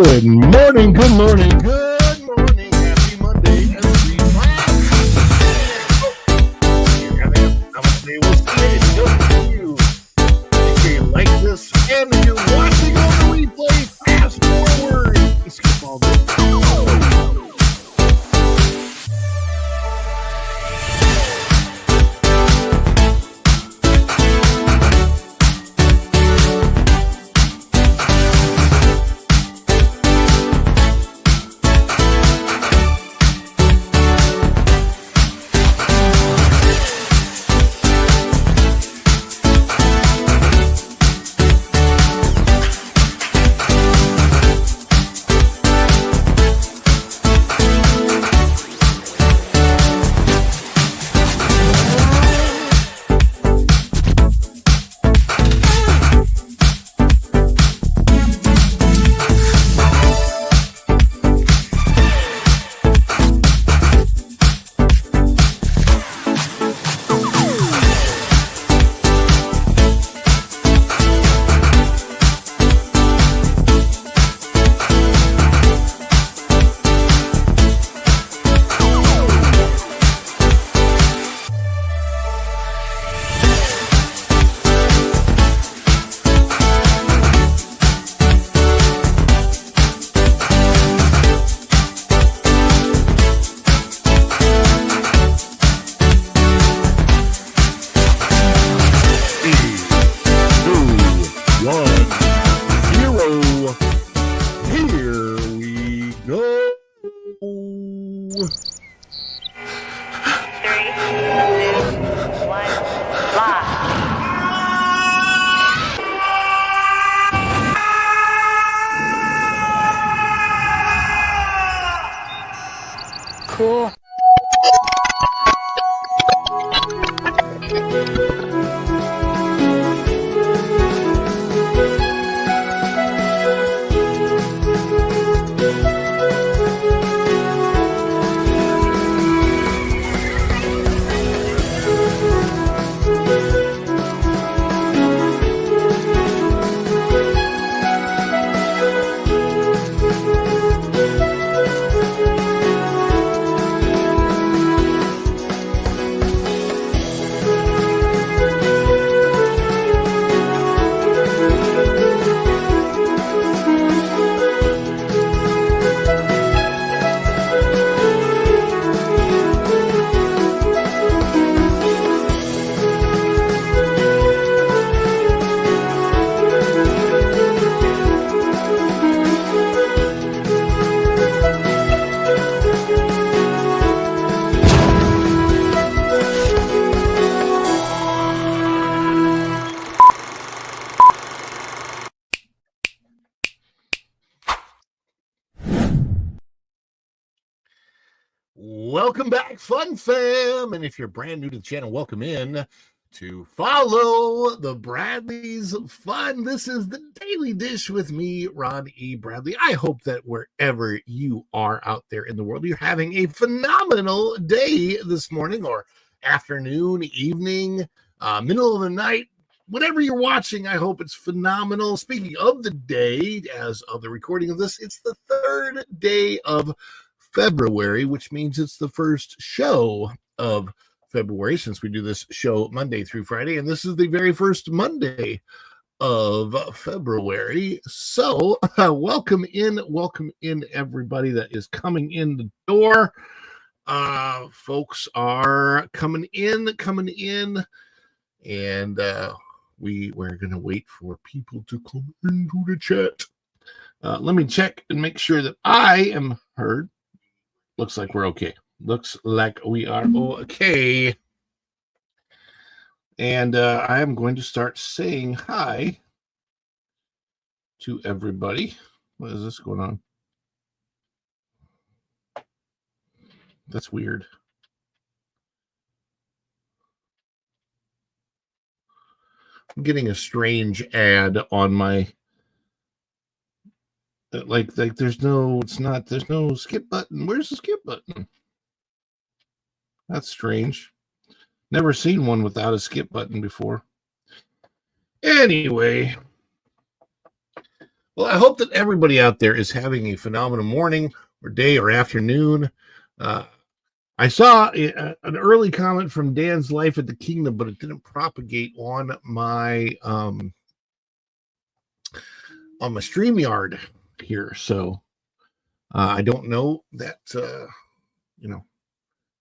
Good morning, good morning, good morning. Happy Monday, everyone. You're having a day today. Just for you. Make sure you like this, and if you're watching on the replay, fast forward. Skip all this. Cool. Welcome back, Fun Fam. And if you're brand new to the channel, welcome in to follow the Bradley's Fun. This is the Daily Dish with me, Ron E. Bradley. I hope that wherever you are out there in the world, you're having a phenomenal day this morning or afternoon, evening, middle of the night. Whatever you're watching, I hope it's phenomenal. Speaking of the day, as of the recording of this, it's the third day of February, which means it's the first show of February since we do this show Monday through Friday, and this is the very first Monday of February. So welcome in everybody that is coming in the door. Folks are coming in, and we're gonna wait for people to come into the chat. Let me check and make sure that I am heard. Looks like we're okay. Looks like we are okay. And I am going to start saying hi to everybody. What is this going on? That's weird. I'm getting a strange ad on my like there's no skip button. Where's the skip button? That's strange. Never seen one without a skip button before. Anyway, Well, I hope that everybody out there is having a phenomenal morning or day or afternoon. I saw an early comment from Dan's Life at the Kingdom, but it didn't propagate on my StreamYard here. So I don't know that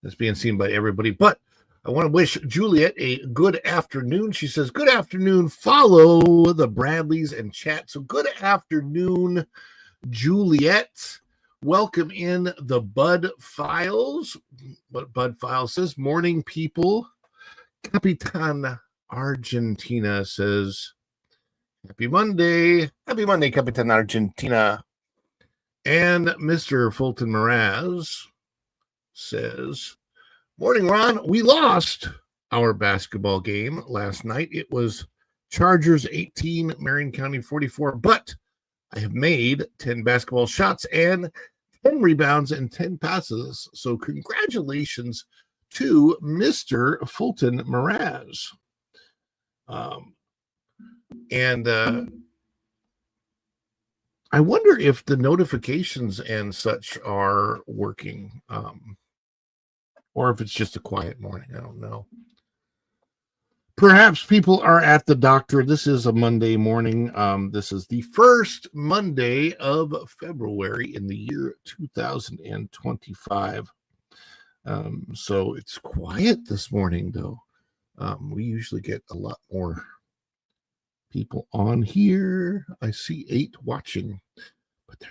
that's being seen by everybody. But I want to wish Juliet a good afternoon. She says, "Good afternoon. Follow the Bradleys and chat." So good afternoon, Juliet. Welcome in the Bud Files. What Bud Files says, "Morning, people." Capitan Argentina says, "Happy Monday." Happy Monday, Capitan Argentina. And Mr. Fulton Mraz says, "Morning, Ron. We lost our basketball game last night. It was Chargers 18, Marion County 44, but I have made 10 basketball shots and 10 rebounds and 10 passes. So congratulations to Mr. Fulton Mraz." And I wonder if the notifications and such are working, or if it's just a quiet morning. I don't know. Perhaps people are at the doctor. This is a Monday morning. This is the first Monday of February in the year 2025. So it's quiet this morning, though. We usually get a lot more people on here. I see 8 watching, but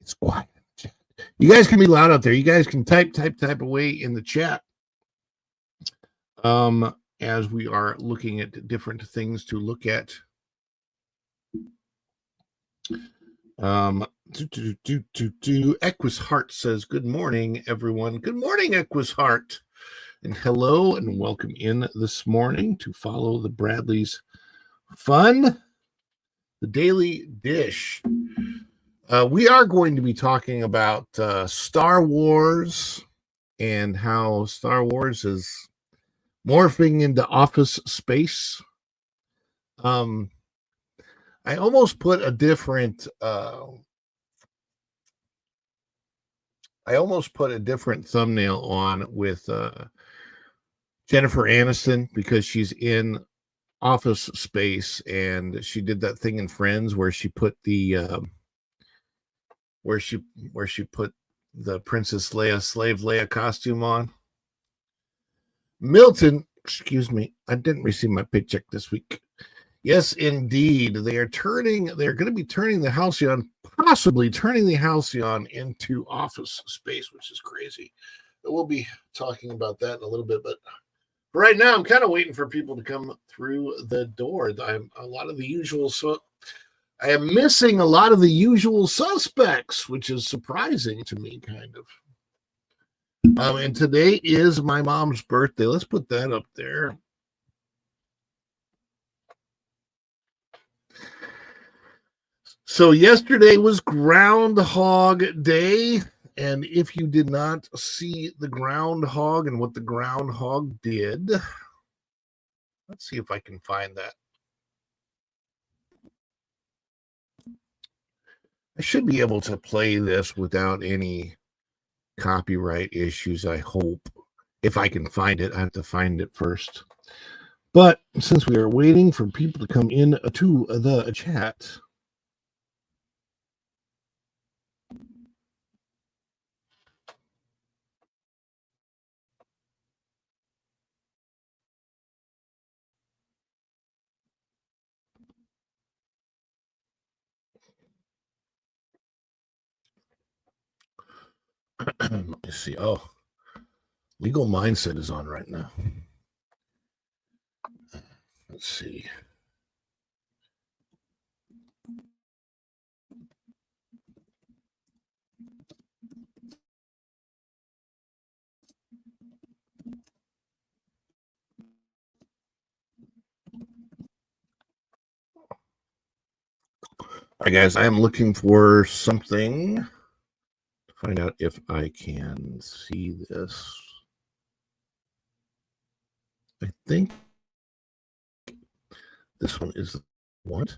it's quiet. You guys can be loud out there. You guys can type away in the chat. As we are looking at different things to look at. Equus Heart says, "Good morning, everyone." Good morning, Equus Heart. And hello and welcome in this morning to Follow the Bradleys Fun, the Daily Dish. We are going to be talking about Star Wars and how Star Wars is morphing into Office Space. I almost put a different thumbnail on with Jennifer Aniston because she's in Office Space, and she did that thing in Friends where she put the where she put the Princess Leia, Slave Leia costume on. Milton, excuse me, I didn't receive my paycheck this week. Yes, indeed. They're going to be turning the Halcyon, possibly turning the Halcyon into Office Space, which is crazy. We'll be talking about that in a little bit, but right now I'm kind of waiting for people to come through the door. I am missing a lot of the usual suspects, which is surprising to me, kind of. And today is my mom's birthday. Let's put that up there. So yesterday was Groundhog Day, and if you did not see the groundhog and what the groundhog did, let's see if I can find that. I should be able to play this without any copyright issues, I hope. If I can find it, I have to find it first. But since we are waiting for people to come in to the chat, let me see. Oh, Legal Mindset is on right now. Let's see. All right, guys, I am looking for something to find out if I can see this. I think this one is what?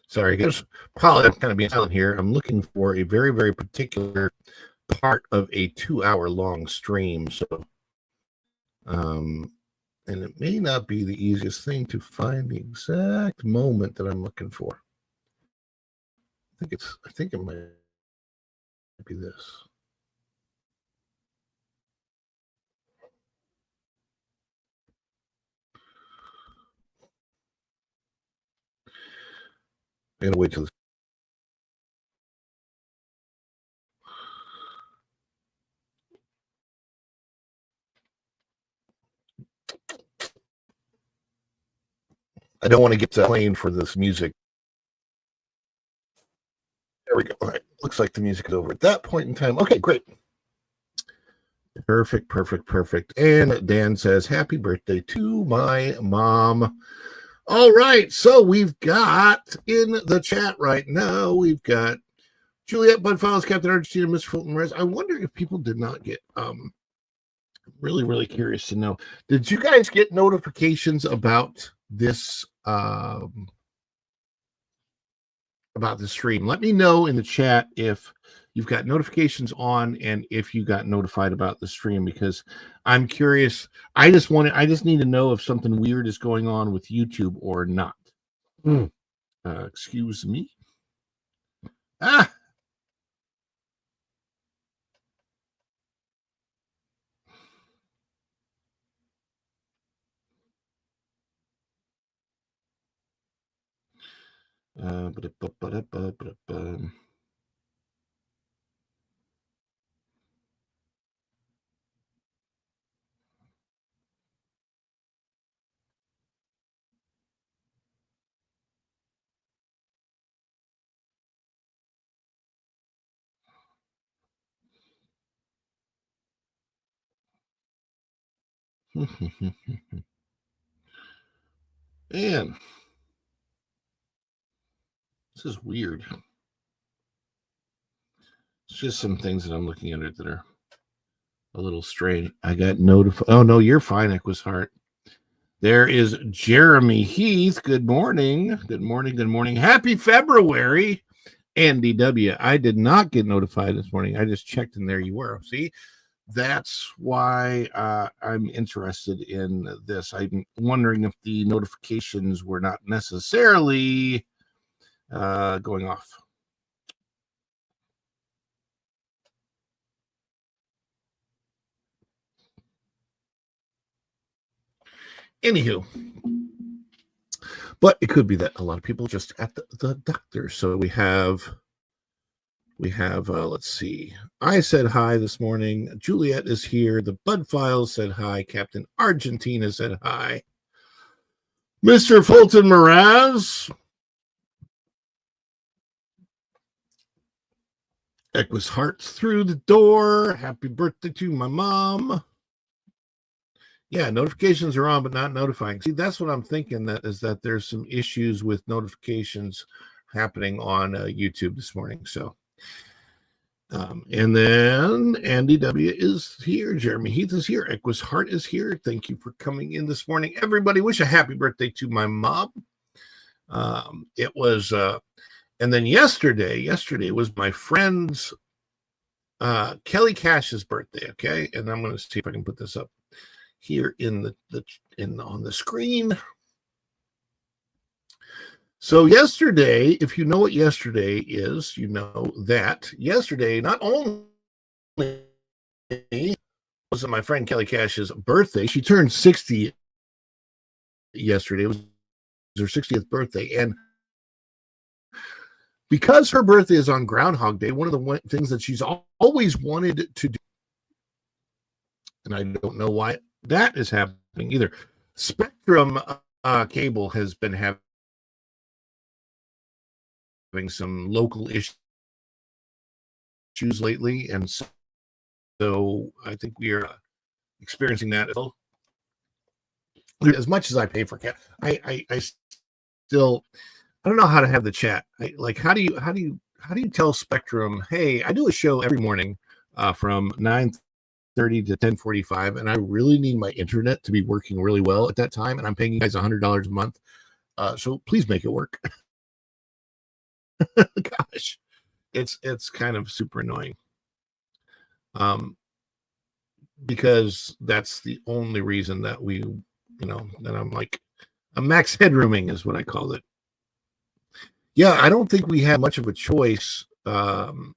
Sorry, guys. Probably I'm kind of being silent here. I'm looking for a very, very particular part of a 2-hour long stream. So, and it may not be the easiest thing to find the exact moment that I'm looking for. I think it might be this. I'm gonna wait till this. I don't want to get playing for this music. There we go. All right. Looks like the music is over at that point in time. Okay, great. Perfect. And Dan says, happy birthday to my mom. All right. So we've got in the chat right now, we've got Juliet Bud Files, Captain Argentina, Mr. Fulton Rez. I wonder if people did not get really, really curious to know. Did you guys get notifications about this about the stream? Let me know in the chat if you've got notifications on and if you got notified about the stream, because I'm curious. I just need to know if something weird is going on with YouTube or not. Excuse me. Man, this is weird. It's just some things that I'm looking at that are a little strange. I got notified. Oh, no, you're fine, Equus Heart. There is Jeremy Heath. Good morning. Happy February, Andy W. I did not get notified this morning. I just checked, and there you were. See, that's why I'm interested in this. I'm wondering if the notifications were not necessarily going off. Anywho, but it could be that a lot of people just at the doctor. So we have let's see. I said hi this morning. Juliet is here. The Bud Files said hi. Captain Argentina said hi. Mr. Fulton Mraz. Equus Hearts through the door. Happy birthday to my mom. Yeah, notifications are on, but not notifying. See, that's what I'm thinking. That there's some issues with notifications happening on YouTube this morning. So, and then Andy W is here. Jeremy Heath is here. Equus Heart is here. Thank you for coming in this morning. Everybody, wish a happy birthday to my mom. It was, and then yesterday was my friend's Kelly Cash's birthday. Okay, and I'm going to see if I can put this up here on the screen. So yesterday, if you know what yesterday is, you know that yesterday not only was it my friend Kelly Cash's birthday, she turned 60 yesterday. It was her 60th birthday, and because her birthday is on Groundhog Day, one of the things that she's always wanted to do, and I don't know why that is happening either. Spectrum Cable has been having some local issues lately, and so I think we are experiencing that. As much as I pay for cat, I still I don't know how to have the chat. How do you tell Spectrum, hey, I do a show every morning from 9:30 to 10:45, and I really need my internet to be working really well at that time, and I'm paying you guys $100 a month, so please make it work. Gosh, it's kind of super annoying. Because that's the only reason that that I'm like, a max headrooming is what I call it. Yeah, I don't think we have much of a choice. Well,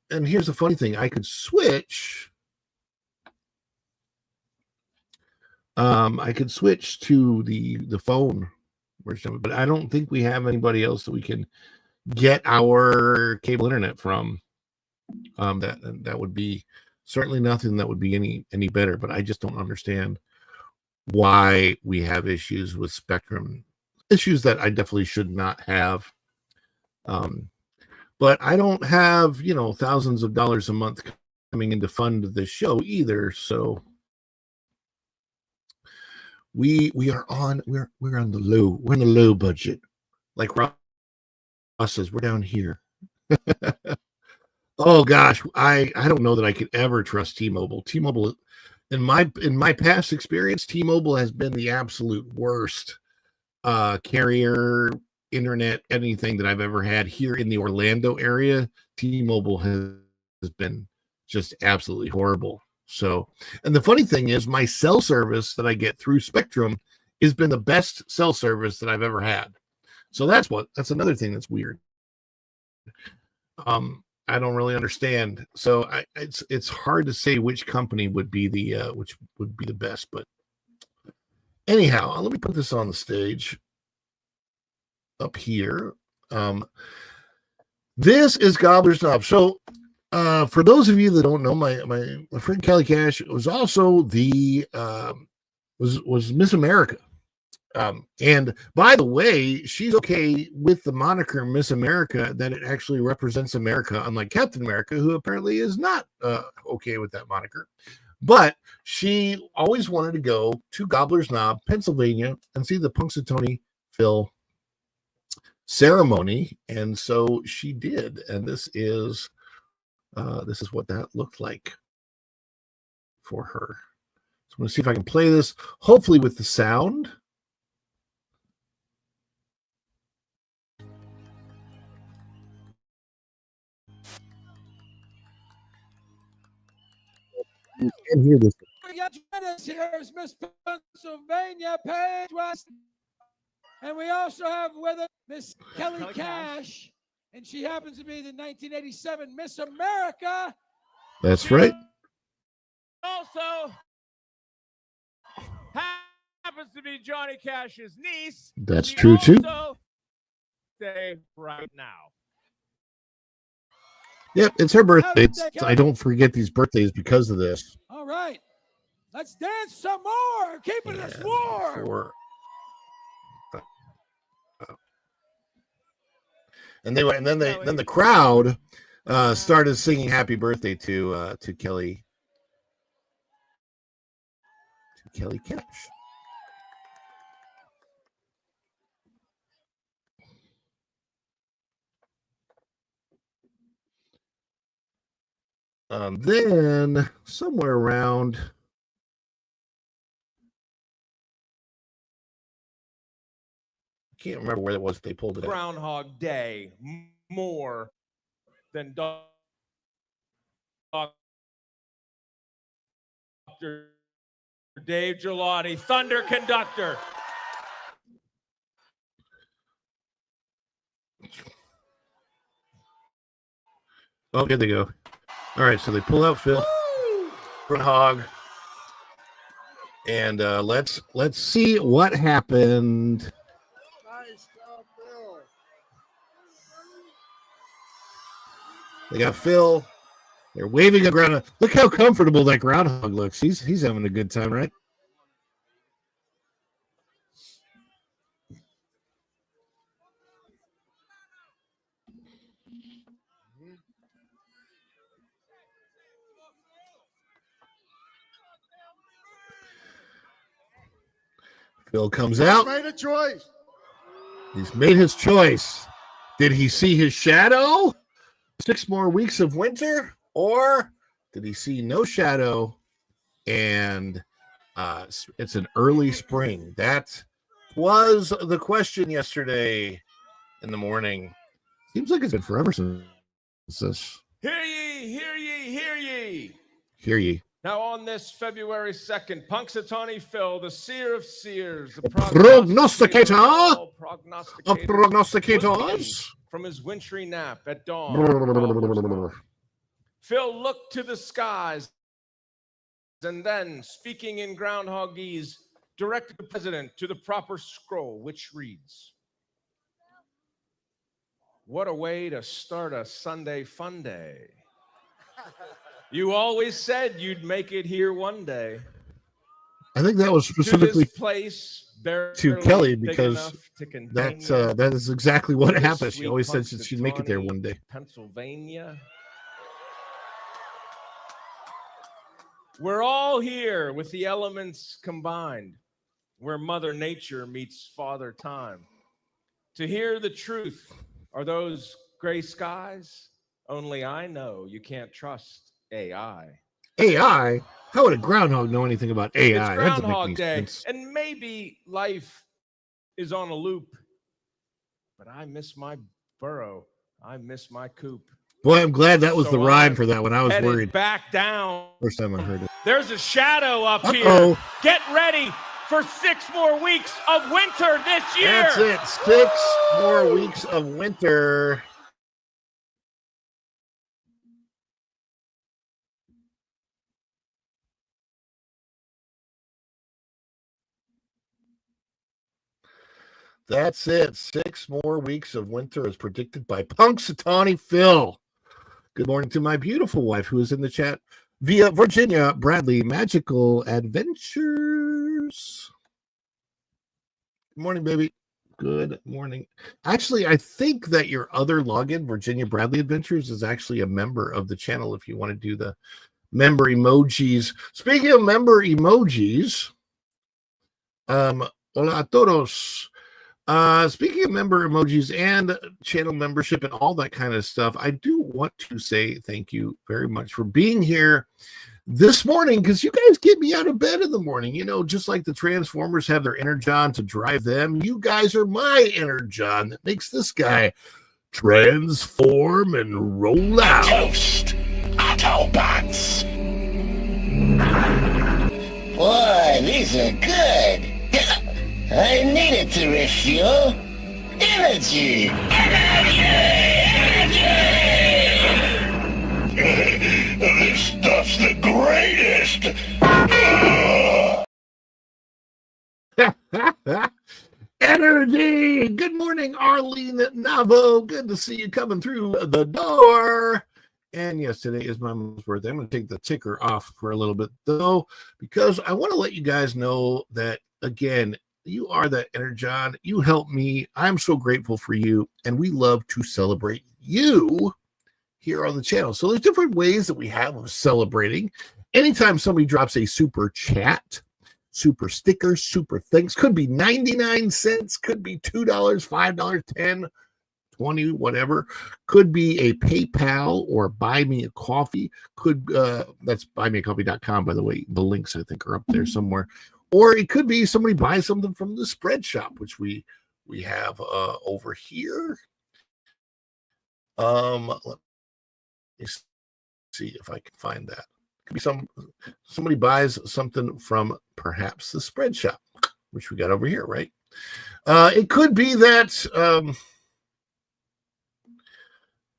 and here's the funny thing: I could switch. I could switch to the phone version, but I don't think we have anybody else that we can get our cable internet from. That would be certainly nothing that would be any better. But I just don't understand why we have issues with Spectrum, issues that I definitely should not have. But I don't have thousands of dollars a month coming in to fund this show either. So we're on the low. We're in the low budget. Like Ross says, we're down here. Oh gosh, I don't know that I could ever trust T-Mobile. T-Mobile, in my past experience, T-Mobile has been the absolute worst carrier, internet, anything that I've ever had here in the Orlando area. T-Mobile has been just absolutely horrible. So, and the funny thing is, my cell service that I get through Spectrum has been the best cell service that I've ever had. So that's another thing that's weird. I don't really understand. So it's hard to say which company would be the best. But anyhow, let me put this on the stage up here. This is Gobbler's Knob. So for those of you that don't know, my friend Kelly Cash was also was Miss America. And by the way, she's okay with the moniker Miss America, that it actually represents America, unlike Captain America, who apparently is not okay with that moniker. But she always wanted to go to Gobbler's Knob, Pennsylvania, and see the Punxsutawney Phil ceremony, and so she did. And this is what that looked like for her. So I'm going to see if I can play this, hopefully with the sound. You can't hear this. Here is Miss Pennsylvania, Paige West. And we also have with us Miss Kelly Cash. And she happens to be the 1987 Miss America. That's right. Also happens to be Johnny Cash's niece. That's true too. Say right now. Yep, it's her birthday. I don't forget these birthdays because of this. All right, let's dance some more. Keeping us warm. And then the crowd started singing "Happy Birthday" to Kelly Cash. Then somewhere around, I can't remember where it was. They pulled it out. Groundhog Day more than Dr. Dave Gelati, Thunder Conductor. Oh, here they go. All right, so they pull out Phil, Groundhog, and let's see what happened. Nice job, Phil. They got Phil. They're waving a groundhog. Look how comfortable that groundhog looks. He's having a good time, right? Phil comes out. He's made a choice. He's made his choice. Did he see his shadow? 6 more weeks of winter? Or did he see no shadow and it's an early spring? That was the question yesterday. in the morning. Seems like it's been forever since this. Hear ye, hear ye, hear ye. Hear ye. Now on this February 2nd, Punxsutawney Phil, the seer of seers, the prognosticator of of prognosticators. from his wintry nap at dawn. Phil looked to the skies and then, speaking in groundhogese, directed the president to the proper scroll, which reads, "What a way to start a Sunday fun day. You always said you'd make it here one day. I think that was specifically to this place to Kelly, because that is exactly what happened. She always said she'd make it there one day. Pennsylvania. We're all here with the elements combined, where Mother Nature meets Father Time. To hear the truth, are those gray skies? Only I know you can't trust AI. AI? How would a groundhog know anything about AI? It's Groundhog Day, and maybe life is on a loop, but I miss my burrow. I miss my coop. Boy, I'm glad that was the rhyme for that one. I was worried. Back down. First time I heard it. There's a shadow up here. Get ready for 6 more weeks of winter this year. That's it. 6 more weeks of winter. That's it. 6 more weeks of winter as predicted by Punxsutawney Phil. Good morning to my beautiful wife who is in the chat via Virginia Bradley Magical Adventures. Good morning, baby. Good morning. Actually, I think that your other login, Virginia Bradley Adventures, is actually a member of the channel if you want to do the member emojis. Speaking of member emojis, hola a todos. Speaking of member emojis and channel membership and all that kind of stuff, I do want to say thank you very much for being here this morning, because you guys get me out of bed in the morning. You know, just like the Transformers have their Energon to drive them, you guys are my Energon that makes this guy transform and roll out. Toast, Autobots. Boy, these are good. I needed to refuel. Energy! Energy! This stuff's the greatest! Energy! Good morning, Arlene Navo. Good to see you coming through the door. And yes, today is my mom's birthday. I'm going to take the ticker off for a little bit, though, because I want to let you guys know that, again, you are that Energon. You help me. I'm so grateful for you, and we love to celebrate you here on the channel. So there's different ways that we have of celebrating. Anytime somebody drops a super chat, super sticker, super thanks, could be 99 cents, could be $2, $5, 10, 20, whatever, could be a PayPal or buy me a coffee, could that's buymeacoffee.com, by the way. The links I think are up there somewhere. Or it could be somebody buys something from the spread shop, which we have over here. Let me see if I can find that. It could be somebody buys something from perhaps the spread shop, which we got over here, right? It could be that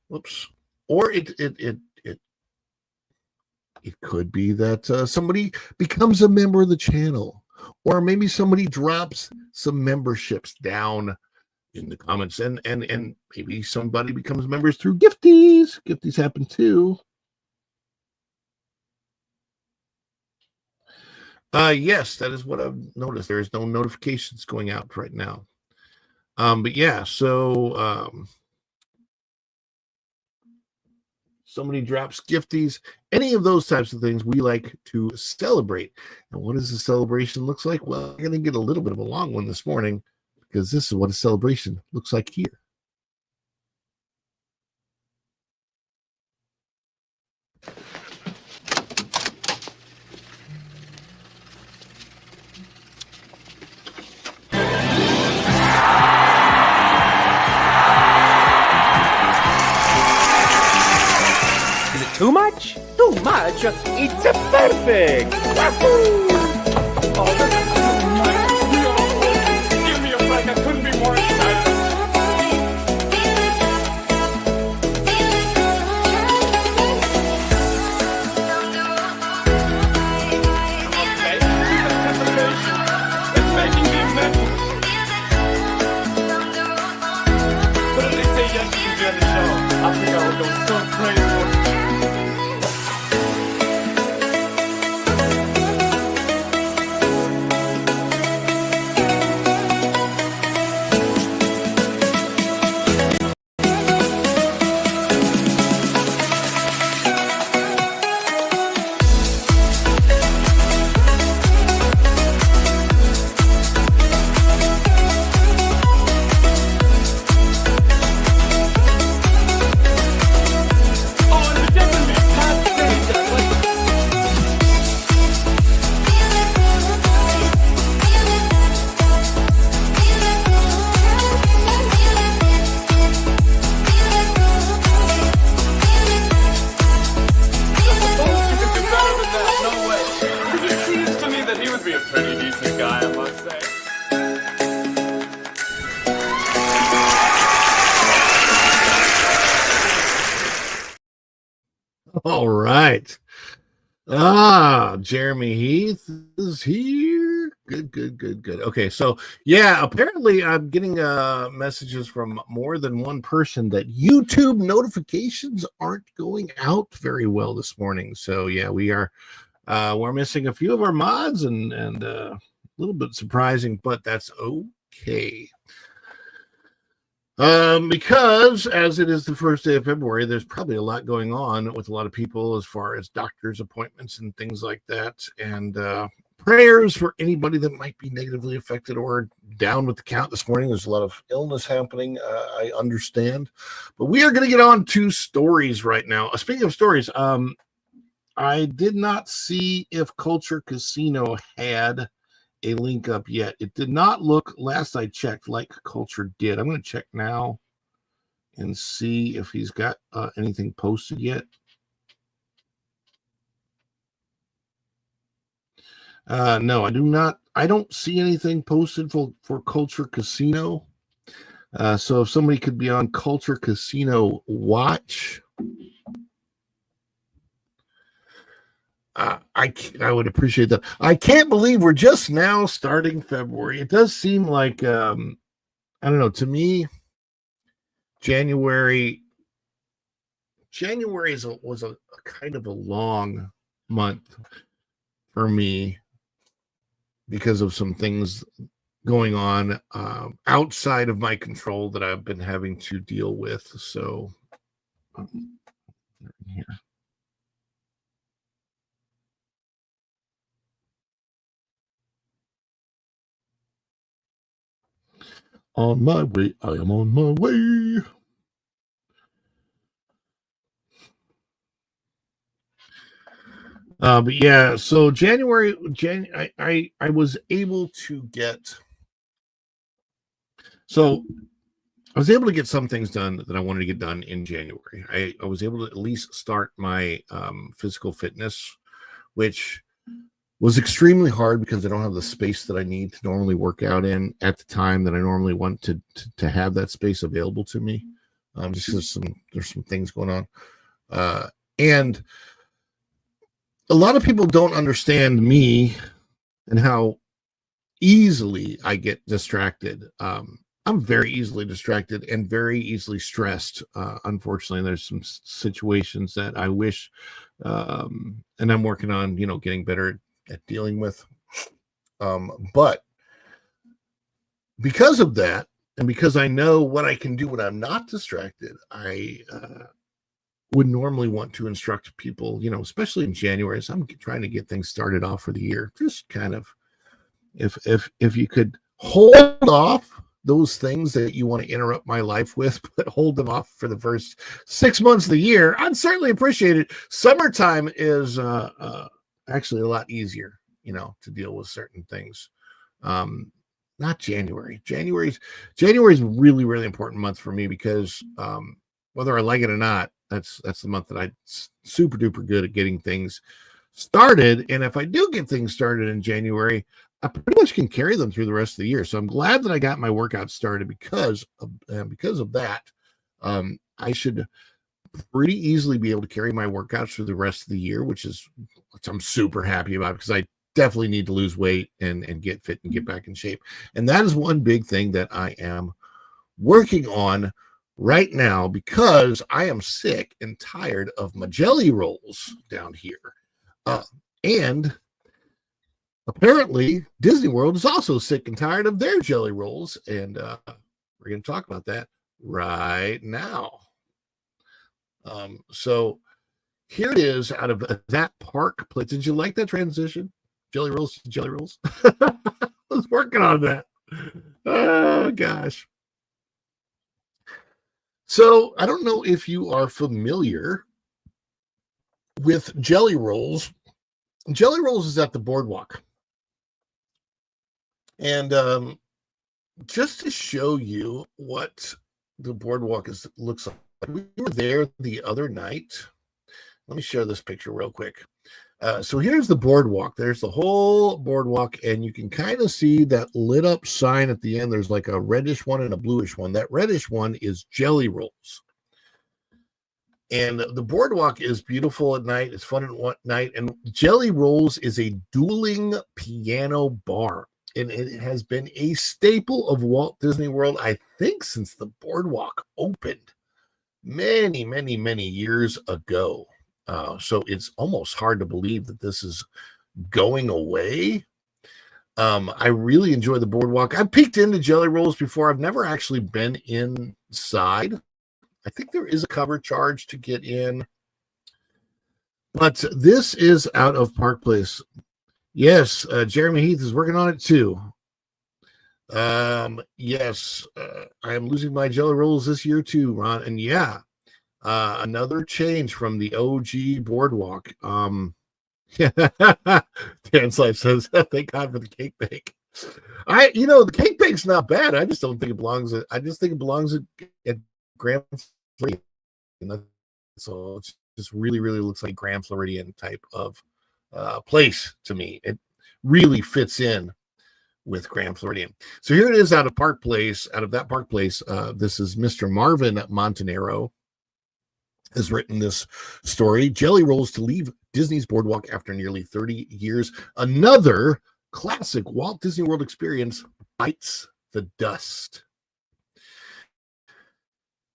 whoops, or it could be that somebody becomes a member of the channel. Or maybe somebody drops some memberships down in the comments, and maybe somebody becomes members through gifties. Gifties happen too. Yes, that is what I've noticed. There is no notifications going out right now. But yeah, so somebody drops gifties, any of those types of things we like to celebrate. And what does the celebration looks like? Well, we're going to get a little bit of a long one this morning, because this is what a celebration looks like here. too much. It's perfect. Wahoo! Oh, this is so nice. Beautiful. Give me a break. I couldn't be more excited. Okay, this anticipation is making me mental. But if they say yes, you can be on the show. I think I would go so crazy. All right. Jeremy Heath is here. Good. Okay, so yeah, apparently I'm getting messages from more than one person that YouTube notifications aren't going out very well this morning. So yeah, we're missing a few of our mods and a little bit surprising, but that's okay. Because as it is the first day of February, there's probably a lot going on with a lot of people as far as doctor's appointments and things like that. And prayers for anybody that might be negatively affected or down with the count this morning. There's a lot of illness happening. I understand. But we are going to get on to stories right now. Speaking of stories, I did not see if Culture Casino had a link up yet. It did not look, last I checked, like Culture did. I'm going to check now and see if he's got anything posted yet. No, I do not. I don't see anything posted for Culture Casino. So if somebody could be on Culture Casino Watch, I would appreciate that. I can't believe we're just now starting February. It does seem like I don't know. To me, January was a kind of a long month for me because of some things going on outside of my control that I've been having to deal with. So here. On my way, I am on my way. But yeah, so I was able to get. So I was able to get some things done that I wanted to get done in January. I was able to at least start my physical fitness, which was extremely hard because I don't have the space that I need to normally work out in at the time that I normally want to have that space available to me. Just because there's some things going on. And a lot of people don't understand me and how easily I get distracted. I'm very easily distracted and very easily stressed. Unfortunately, there's some situations that I wish, and I'm working on, getting better at dealing with. But because of that, and because I know what I can do when I'm not distracted, I would normally want to instruct people, especially in January, as I'm trying to get things started off for the year. Just kind of, if you could hold off those things that you want to interrupt my life with, but hold them off for the first 6 months of the year, I'd certainly appreciate it. Summertime is actually a lot easier, to deal with certain things. Not January. January is really, really important month for me because whether I like it or not, That's the month that I'm super duper good at getting things started. And if I do get things started in January, I pretty much can carry them through the rest of the year. So I'm glad that I got my workout started because of that. I should pretty easily be able to carry my workouts through the rest of the year, which I'm super happy about, because I definitely need to lose weight and get fit and get back in shape. And that is one big thing that I am working on right now, because I am sick and tired of my jelly rolls down here. And apparently Disney World is also sick and tired of their jelly rolls. And we're going to talk about that right now. So here it is out of that park place. Did you like that transition? Jelly rolls to jelly rolls. I was working on that. Oh gosh. So I don't know if you are familiar with jelly rolls. Jelly rolls is at the boardwalk. And just to show you what the boardwalk looks like, we were there the other night. Let me share this picture real quick. So here's the boardwalk. There's the whole boardwalk, and you can kind of see that lit up sign at the end. There's like a reddish one and a bluish one. That reddish one is jelly rolls. And the boardwalk is beautiful at night. It's fun at night. And Jelly Rolls is a dueling piano bar. And it has been a staple of Walt Disney World, I think, since the boardwalk opened many, many, many years ago. So it's almost hard to believe that this is going away. I really enjoy the boardwalk. I've peeked into Jelly Rolls before. I've never actually been inside. I think there is a cover charge to get in. But this is out of Park Place. Yes, Jeremy Heath is working on it too. Yes, I am losing my Jelly Rolls this year too, Ron. And yeah, another change from the OG boardwalk. Dan's Life says, thank God for the cake bake. The cake bake's not bad. I just don't think it belongs at Grand Floridian. So it's just really, really looks like Grand Floridian type of place to me. It really fits in with Grand Floridian. So here it is out of Park Place. Out of that Park Place, this is Mr. Marvin Montanero has written this story. Jelly Rolls to leave Disney's boardwalk after nearly 30 years. Another classic Walt Disney World experience bites the dust.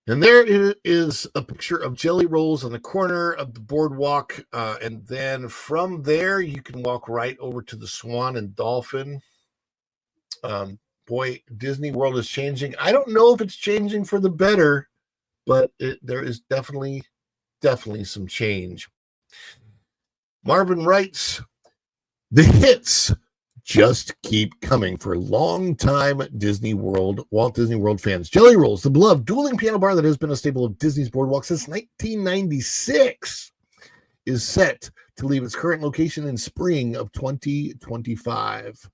And there is a picture of Jelly Rolls on the corner of the boardwalk. And then from there, you can walk right over to the Swan and Dolphin. Boy, Disney World is changing. I don't know if it's changing for the better, but there is definitely some change. Marvin writes, the hits just keep coming for longtime Walt Disney World fans. Jelly Rolls, the beloved dueling piano bar that has been a staple of Disney's boardwalk since 1996, is set to leave its current location in spring of 2025.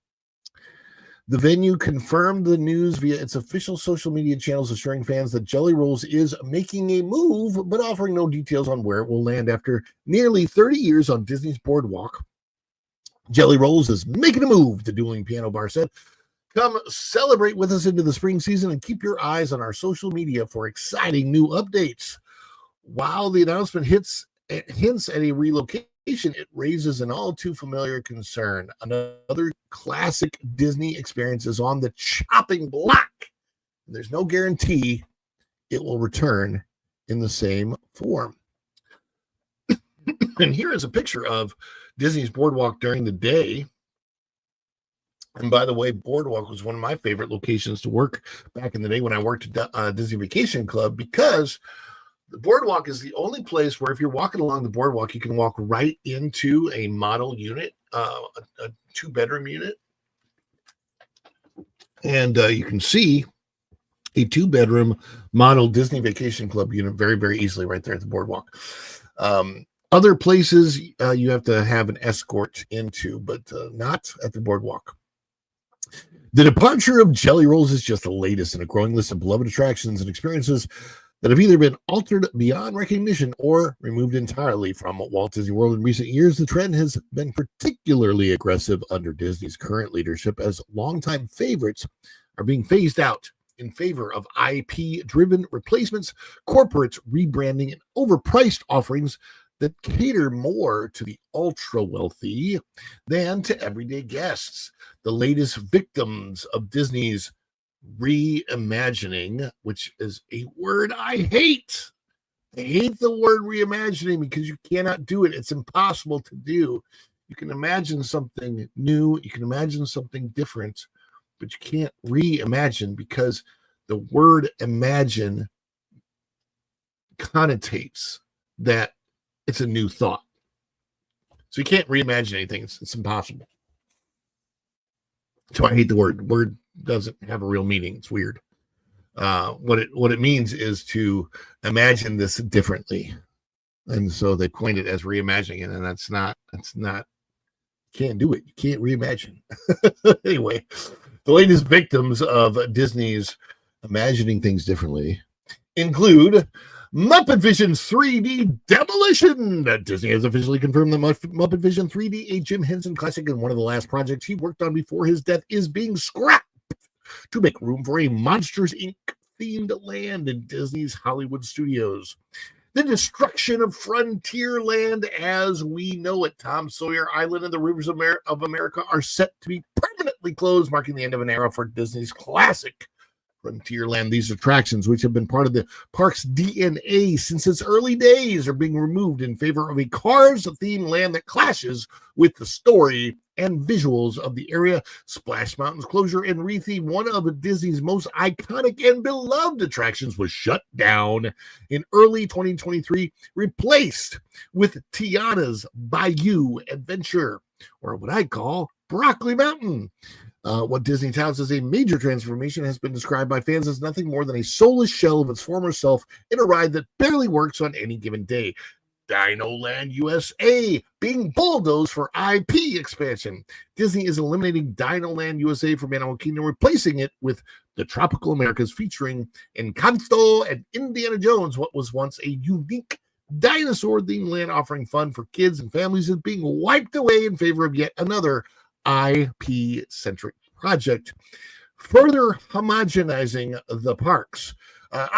The venue confirmed the news via its official social media channels, assuring fans that Jelly Rolls is making a move, but offering no details on where it will land. After nearly 30 years on Disney's boardwalk, Jelly Rolls is making a move, the dueling piano bar said. Come celebrate with us into the spring season and keep your eyes on our social media for exciting new updates. While the announcement hints at a relocation, it raises an all too familiar concern. Another classic Disney experience is on the chopping block. There's no guarantee it will return in the same form. And here is a picture of Disney's boardwalk during the day. And by the way, boardwalk was one of my favorite locations to work back in the day when I worked at Disney Vacation Club, because the boardwalk is the only place where if you're walking along the boardwalk, you can walk right into a model unit, a 2-bedroom unit. And you can see a 2-bedroom model Disney Vacation Club unit very, very easily right there at the boardwalk. Other places you have to have an escort into, but not at the boardwalk. The departure of Jelly Rolls is just the latest in a growing list of beloved attractions and experiences that have either been altered beyond recognition or removed entirely from Walt Disney World in recent years. The trend has been particularly aggressive under Disney's current leadership, as longtime favorites are being phased out in favor of IP-driven replacements, corporate rebranding, and overpriced offerings that cater more to the ultra-wealthy than to everyday guests. The latest victims of Disney's reimagining, which is a word I hate. I hate the word reimagining because you cannot do it. It's impossible to do. You can imagine something new, you can imagine something different, but you can't reimagine because the word imagine connotates that it's a new thought. So you can't reimagine anything. It's impossible. So I hate the word. Word doesn't have a real meaning. It's weird. What it means is to imagine this differently, and so they coined it as reimagining it, and that's not. Can't do it. You can't reimagine. Anyway, the latest victims of Disney's imagining things differently include Muppet Vision's 3D demolition. Disney has officially confirmed the Muppet Vision 3D, a Jim Henson classic and one of the last projects he worked on before his death, is being scrapped to make room for a Monsters, Inc. themed land in Disney's Hollywood studios. The destruction of Frontierland as we know it, Tom Sawyer Island and the Rivers of America, are set to be permanently closed, marking the end of an era for Disney's classic Frontierland. These attractions, which have been part of the park's DNA since its early days, are being removed in favor of a Cars-themed land that clashes with the story and visuals of the area. Splash Mountain's closure and retheme, one of Disney's most iconic and beloved attractions, was shut down in early 2023, replaced with Tiana's Bayou Adventure, or what I call Broccoli Mountain. What Disney touts as a major transformation has been described by fans as nothing more than a soulless shell of its former self in a ride that barely works on any given day. Dino Land USA being bulldozed for IP expansion. Disney is eliminating Dino Land USA from Animal Kingdom, replacing it with the Tropical Americas featuring Encanto and Indiana Jones. What was once a unique dinosaur-themed land offering fun for kids and families is being wiped away in favor of yet another IP-centric project, further homogenizing the parks.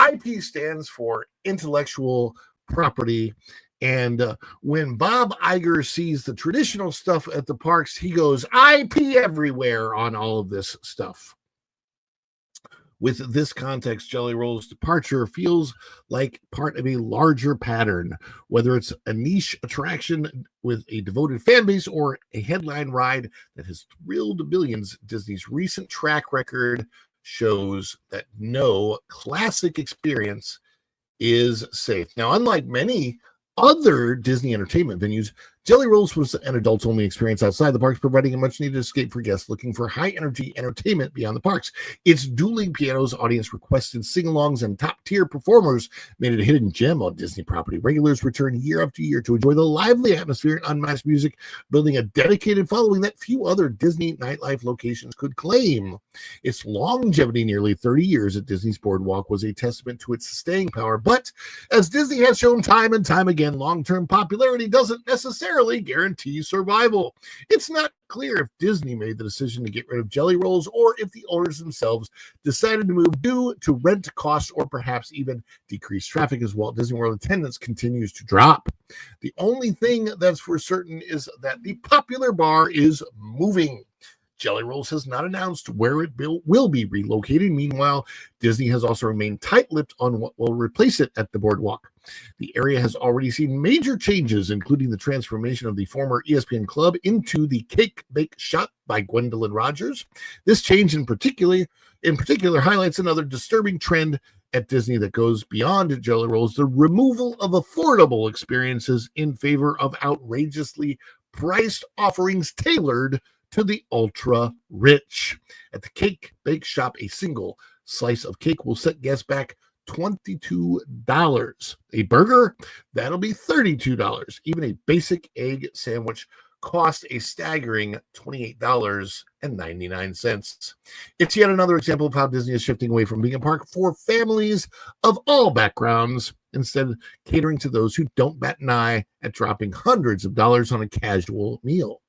IP stands for intellectual property, and when Bob Iger sees the traditional stuff at the parks, he goes IP everywhere on all of this stuff. With this context, Jelly Roll's departure feels like part of a larger pattern, whether it's a niche attraction with a devoted fan base or a headline ride that has thrilled billions. Disney's recent track record shows that no classic experience is safe. Now, unlike many other Disney entertainment venues, Jelly Rolls was an adults-only experience outside the parks, providing a much-needed escape for guests looking for high-energy entertainment beyond the parks. Its dueling pianos, audience-requested sing-alongs, and top-tier performers made it a hidden gem on Disney property. Regulars return year after year to enjoy the lively atmosphere and unmatched music, building a dedicated following that few other Disney nightlife locations could claim. Its longevity, nearly 30 years at Disney's Boardwalk, was a testament to its staying power. But as Disney has shown time and time again, long-term popularity doesn't necessarily guarantee survival. It's not clear if Disney made the decision to get rid of Jelly Rolls or if the owners themselves decided to move due to rent costs or perhaps even decreased traffic as Walt Disney World attendance continues to drop. The only thing that's for certain is that the popular bar is moving. Jelly Rolls has not announced where it will be relocated. Meanwhile, Disney has also remained tight-lipped on what will replace it at the Boardwalk. The area has already seen major changes, including the transformation of the former ESPN Club into the Cake Bake Shop by Gwendolyn Rogers. This change in particular highlights another disturbing trend at Disney that goes beyond Jelly Rolls: the removal of affordable experiences in favor of outrageously priced offerings tailored to the ultra rich. At the Cake Bake Shop, a single slice of cake will set guests back $22. A burger, that'll be $32. Even a basic egg sandwich costs a staggering $28 It's yet another example of how Disney is shifting away from being a park for families of all backgrounds, instead catering to those who don't bat an eye at dropping hundreds of dollars on a casual meal.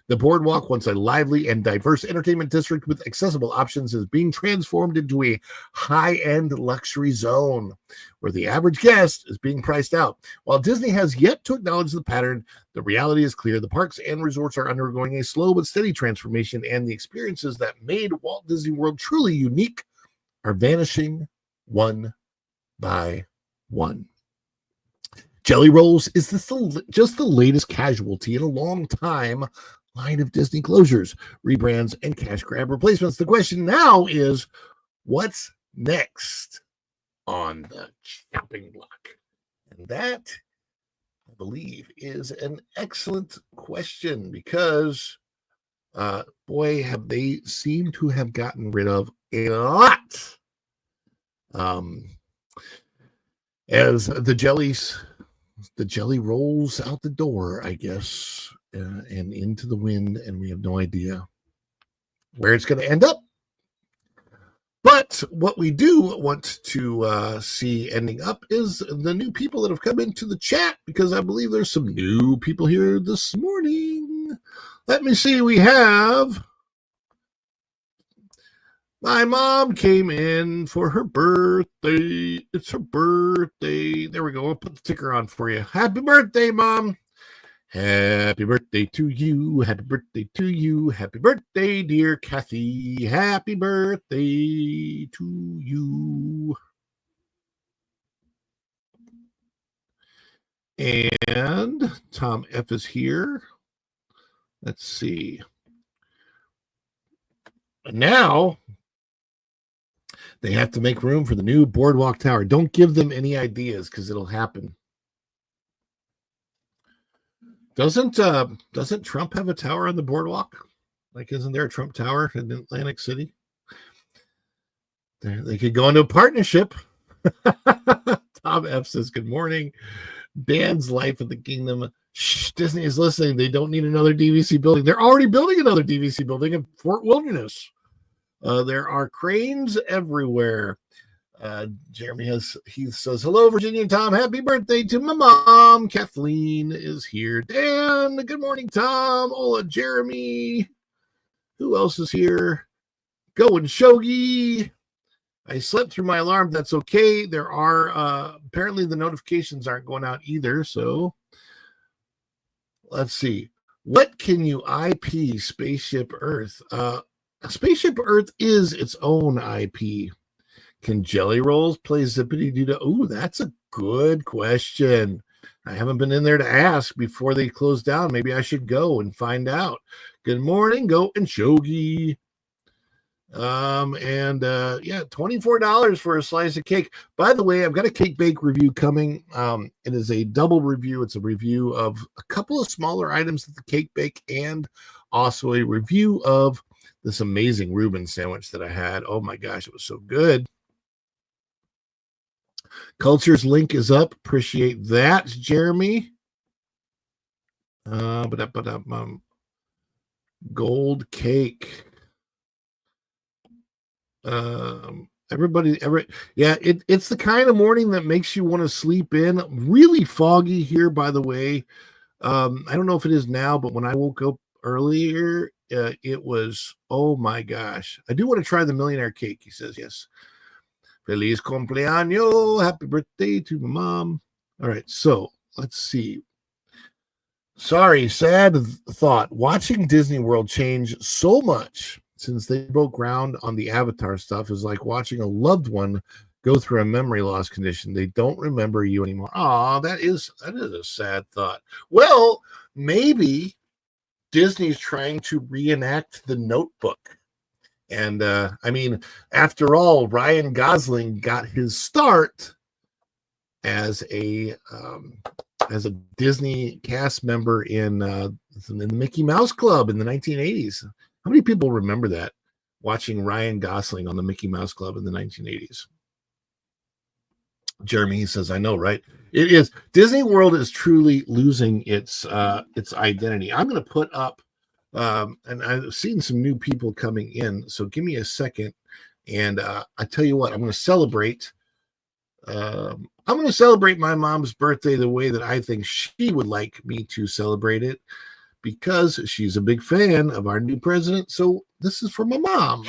The boardwalk, once a lively and diverse entertainment district with accessible options, is being transformed into a high-end luxury zone where the average guest is being priced out. While Disney has yet to acknowledge the pattern, the reality is clear. The parks and resorts are undergoing a slow but steady transformation, and the experiences that made Walt Disney World truly unique are vanishing one by one. Jelly Rolls is just the latest casualty in a long time line of Disney closures, rebrands, and cash grab replacements. The question now is, what's next on the chopping block? And that, I believe, is an excellent question because, boy, have they seemed to have gotten rid of a lot. As the jelly rolls out the door, I guess, and into the wind, and we have no idea where it's going to end up. But what we do want to see ending up is the new people that have come into the chat, because I believe there's some new people here this morning. Let me see. We have... My mom came in for her birthday. It's her birthday. There we go. I'll put the ticker on for you. Happy birthday, Mom. Happy birthday to you. Happy birthday to you. Happy birthday, dear Kathy. Happy birthday to you. And Tom F is here. Let's see. And now they have to make room for the new Boardwalk Tower. Don't give them any ideas because it'll happen. Doesn't Trump have a tower on the boardwalk? Like, isn't there a Trump Tower in Atlantic City? They could go into a partnership. Tom F says, good morning. Dan's Life of the Kingdom. Shh, Disney is listening. They don't need another DVC building. They're already building another DVC building in Fort Wilderness. There are cranes everywhere. Jeremy says, hello, Virginia and Tom. Happy birthday to my mom. Kathleen is here. Dan, good morning, Tom. Hola, Jeremy. Who else is here? Going Shogi. I slept through my alarm. That's okay. There are, apparently the notifications aren't going out either. So let's see. What can you IP Spaceship Earth? Spaceship Earth is its own IP. Can Jelly Rolls play Zippity Doo? Oh, that's a good question. I haven't been in there to ask before they close down. Maybe I should go and find out. Good morning, Go and Shogi. Yeah, $24 for a slice of cake. By the way, I've got a cake bake review coming. It is a double review. It's a review of a couple of smaller items at the cake bake and also a review of this amazing Reuben sandwich that I had. Oh my gosh, it was so good. Culture's link is up. Appreciate that, Jeremy. Gold cake. It's the kind of morning that makes you want to sleep in. Really foggy here, by the way. I don't know if it is now, but when I woke up earlier, it was, oh my gosh. I do want to try the millionaire cake. He says, yes. Feliz cumpleaños. Happy birthday to my mom. All right, so let's see. Sorry, sad thought. Watching Disney World change so much since they broke ground on the Avatar stuff is like watching a loved one go through a memory loss condition. They don't remember you anymore. Oh, that is a sad thought. Well, maybe Disney's trying to reenact The Notebook. And I mean, after all, Ryan Gosling got his start as a Disney cast member in the Mickey Mouse Club in the 1980s. How many people remember that, watching Ryan Gosling on the Mickey Mouse Club in the 1980s? Jeremy says, I know, right? It is. Disney World is truly losing its identity. I'm going to put up And I've seen some new people coming in. So give me a second. And I tell you what, I'm going to celebrate. I'm going to celebrate my mom's birthday the way that I think she would like me to celebrate it, because she's a big fan of our new president. So this is for my mom.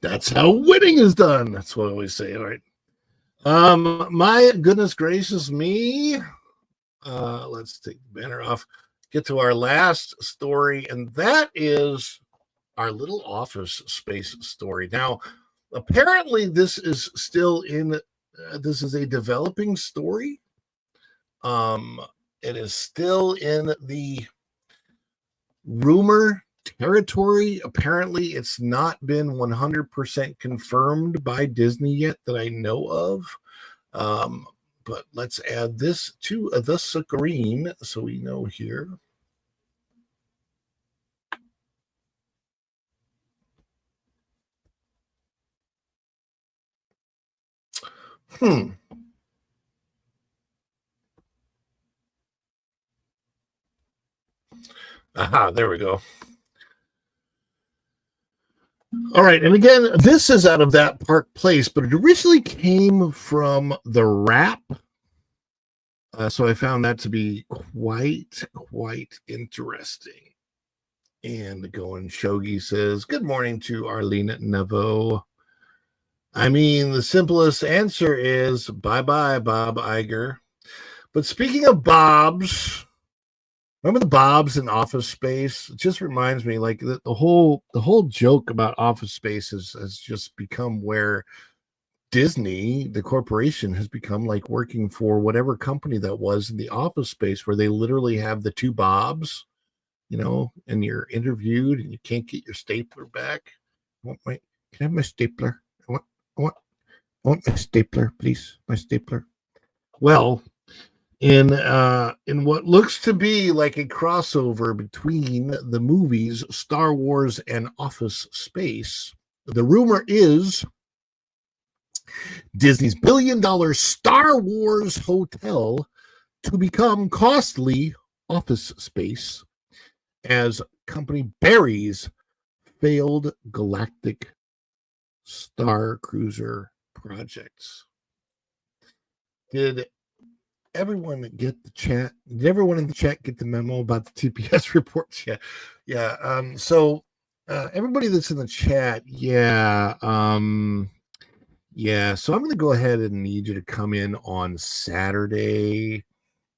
That's how winning is done. That's what I always say. All right. My goodness gracious me. Let's take the banner off. Get to our last story, and that is our little office space story. Now, apparently, this is still in. This is a developing story. It is still in the rumor territory. Apparently, it's not been 100% confirmed by Disney yet that I know of. But let's add this to the screen so we know here. Aha, there we go. All right, and again, this is out of That Park Place, but it originally came from The Wrap. So I found that to be quite interesting. And going Shogi says, good morning to Arlene Nevo. I mean, the simplest answer is bye-bye, Bob Iger. But speaking of Bobs, remember the Bobs in Office Space? It just reminds me, like the whole joke about Office Space has just become where Disney, the corporation, has become like working for whatever company that was in the Office Space, where they literally have the two Bobs, you know, and you're interviewed and you can't get your stapler back. Can I have my stapler? I want my stapler, please. My stapler. Well, in what looks to be like a crossover between the movies Star Wars and Office Space, the rumor is Disney's billion-dollar Star Wars hotel to become costly Office Space as company buries failed Galactic Star Cruiser projects. Did everyone get the chat? Did everyone in the chat get the memo about the TPS reports? Yeah. So everybody that's in the chat, yeah. So I'm going to go ahead and need you to come in on Saturday.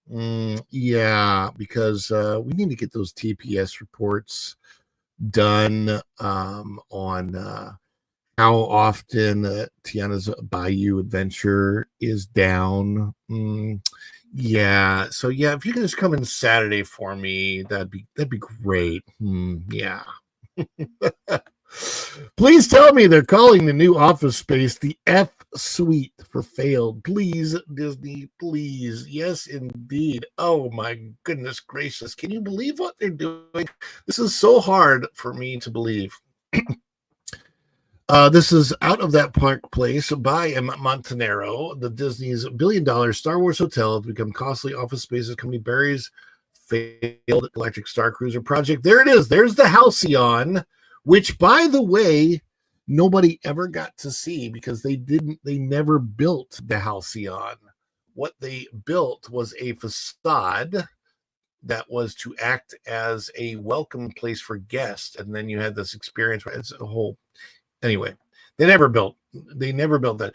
Because we need to get those TPS reports done on how often Tiana's Bayou Adventure is down. So if you can just come in Saturday for me, that'd be great. Please tell me they're calling the new Office Space the suite for failed. Please, Disney, please. Yes, indeed. Oh my goodness gracious. Can you believe what they're doing? This is so hard for me to believe. This is Out of That Park Place by M. Montanaro. The Disney's billion-dollar Star Wars hotel has become costly office spaces. Company buries failed Galactic Star Cruiser project. There it is. There's the Halcyon, which, by the way, nobody ever got to see because they never built the Halcyon. What they built was a facade that was to act as a welcome place for guests, and then you had this experience. It's a whole anyway. They never built that.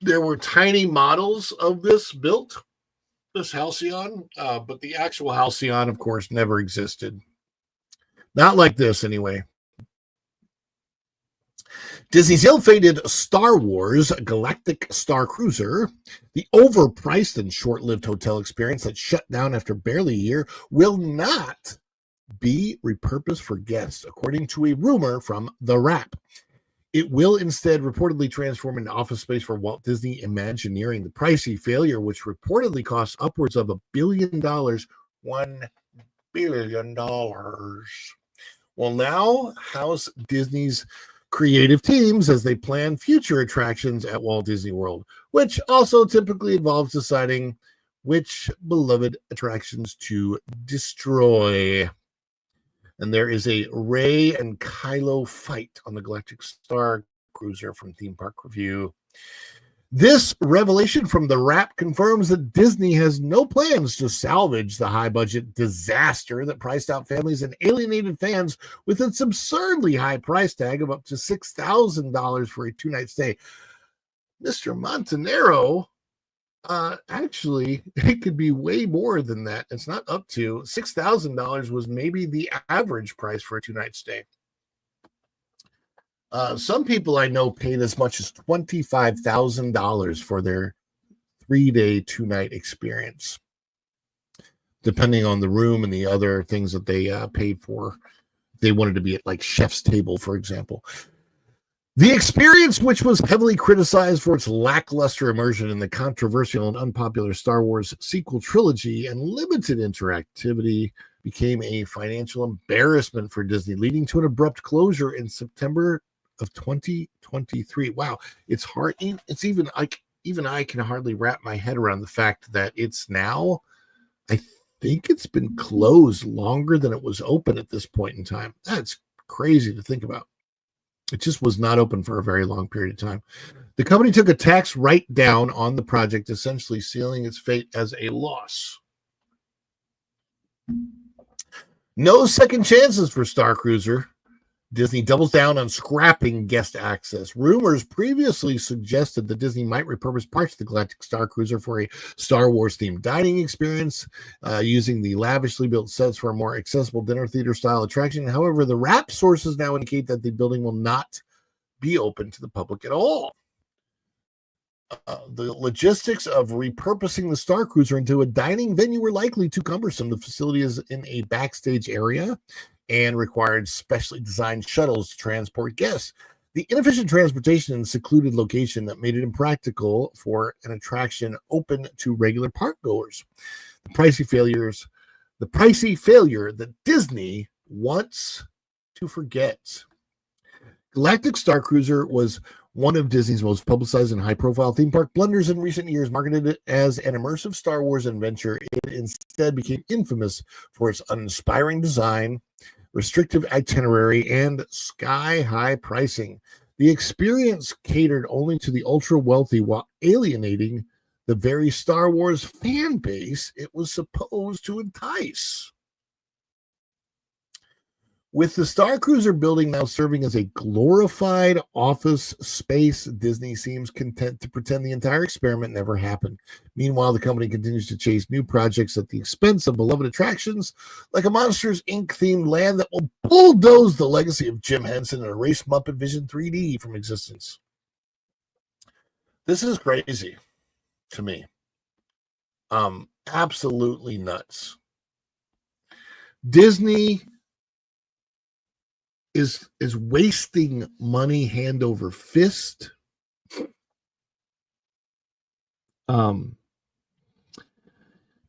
There were tiny models of this Halcyon, but the actual Halcyon, of course, never existed. Not like this, anyway. Disney's ill-fated Star Wars Galactic Star Cruiser, the overpriced and short-lived hotel experience that shut down after barely a year, will not be repurposed for guests, according to a rumor from The Wrap. It will instead reportedly transform into office space for Walt Disney Imagineering. The pricey failure, which reportedly costs upwards of $1 billion, $1 billion, will now house Disney's creative teams as they plan future attractions at Walt Disney World, which also typically involves deciding which beloved attractions to destroy. And there is a Rey and Kylo fight on the Galactic Star Cruiser from Theme Park Review. This revelation from The Wrap confirms that Disney has no plans to salvage the high-budget disaster that priced out families and alienated fans with its absurdly high price tag of up to $6,000 for a two-night stay. Mr. Montanaro, actually, it could be way more than that. It's not up to. $6,000 was maybe the average price for a two-night stay. Some people I know paid as much as $25,000 for their 3-day, 2-night experience, depending on the room and the other things that they paid for. They wanted to be at like chef's table, for example. The experience, which was heavily criticized for its lackluster immersion in the controversial and unpopular Star Wars sequel trilogy and limited interactivity, became a financial embarrassment for Disney, leading to an abrupt closure in September of 2023. Wow, it's hard. It's even I can hardly wrap my head around the fact that it's now, I think it's been closed longer than it was open at this point in time. That's crazy to think about. It just was not open for a very long period of time. The company took a tax write-down on the project, essentially sealing its fate as a loss. No second chances for Star Cruiser. Disney doubles down on scrapping guest access. Rumors previously suggested that Disney might repurpose parts of the Galactic Star Cruiser for a Star Wars-themed dining experience, using the lavishly built sets for a more accessible dinner theater-style attraction. However, the Wrap sources now indicate that the building will not be open to the public at all. The logistics of repurposing the Star Cruiser into a dining venue were likely too cumbersome. The facility is in a backstage area and required specially designed shuttles to transport guests. The inefficient transportation in a secluded location that made it impractical for an attraction open to regular park goers. The pricey failure that Disney wants to forget. Galactic Star Cruiser was one of Disney's most publicized and high-profile theme park blunders in recent years. Marketed it as an immersive Star Wars adventure, it instead became infamous for its uninspiring design, restrictive itinerary, and sky-high pricing. The experience catered only to the ultra-wealthy while alienating the very Star Wars fan base it was supposed to entice. With the Star Cruiser building now serving as a glorified office space, Disney seems content to pretend the entire experiment never happened. Meanwhile, the company continues to chase new projects at the expense of beloved attractions, like a Monsters, Inc.-themed land that will bulldoze the legacy of Jim Henson and erase Muppet Vision 3D from existence. This is crazy to me. Absolutely nuts. Disney is wasting money hand over fist in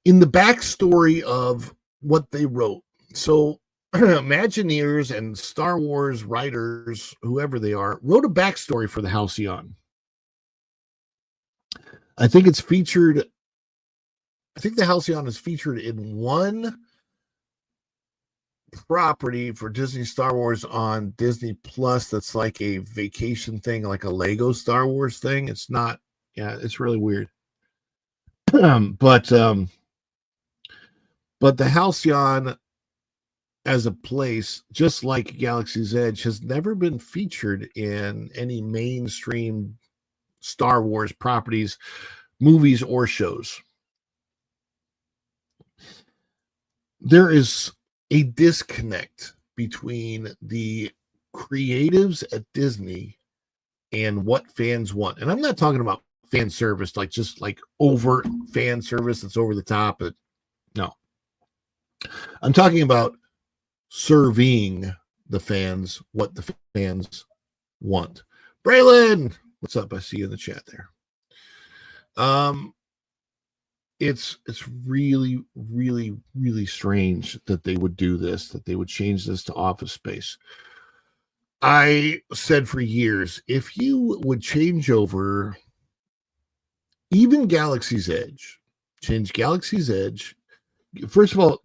the backstory of what they wrote. So Imagineers and Star Wars writers, whoever they are, wrote a backstory for the Halcyon. I think it's featured. I think the Halcyon is featured in one property for Disney Star Wars on Disney Plus that's like a vacation thing, like a Lego Star Wars thing. It's not, yeah, it's really weird. But the Halcyon as a place, just like Galaxy's Edge, has never been featured in any mainstream Star Wars properties, movies, or shows. There is a disconnect between the creatives at Disney and what fans want. And I'm not talking about fan service, like just like overt fan service that's over the top. But no, I'm talking about serving the fans what the fans want. Braylon, what's up? I see you in the chat there. It's really, really, really strange that they would do this, that they would change this to Office Space. I said for years, if you would change over even Galaxy's Edge, change Galaxy's Edge, first of all,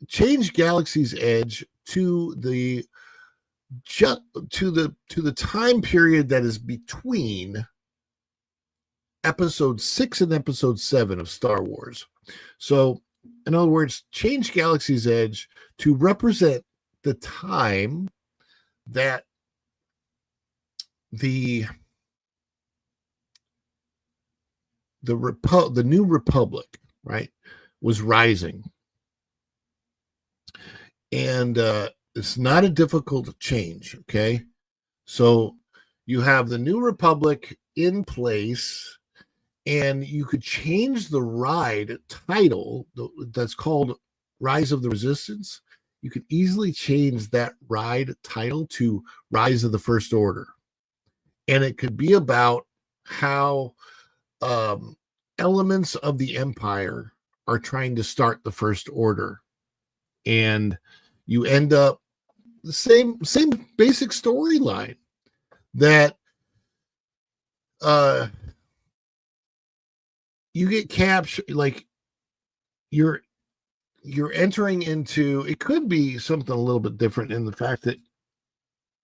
change Galaxy's Edge to the time period that is between episode 6 and episode 7 of Star Wars. So, in other words, change Galaxy's Edge to represent the time that the New Republic, right, was rising. And it's not a difficult change, okay? So you have the New Republic in place, and you could change the ride title that's called Rise of the Resistance. You could easily change that ride title to Rise of the First Order. And it could be about how elements of the Empire are trying to start the First Order. And you end up the same basic storyline that you get captured, like you're entering into, it could be something a little bit different in the fact that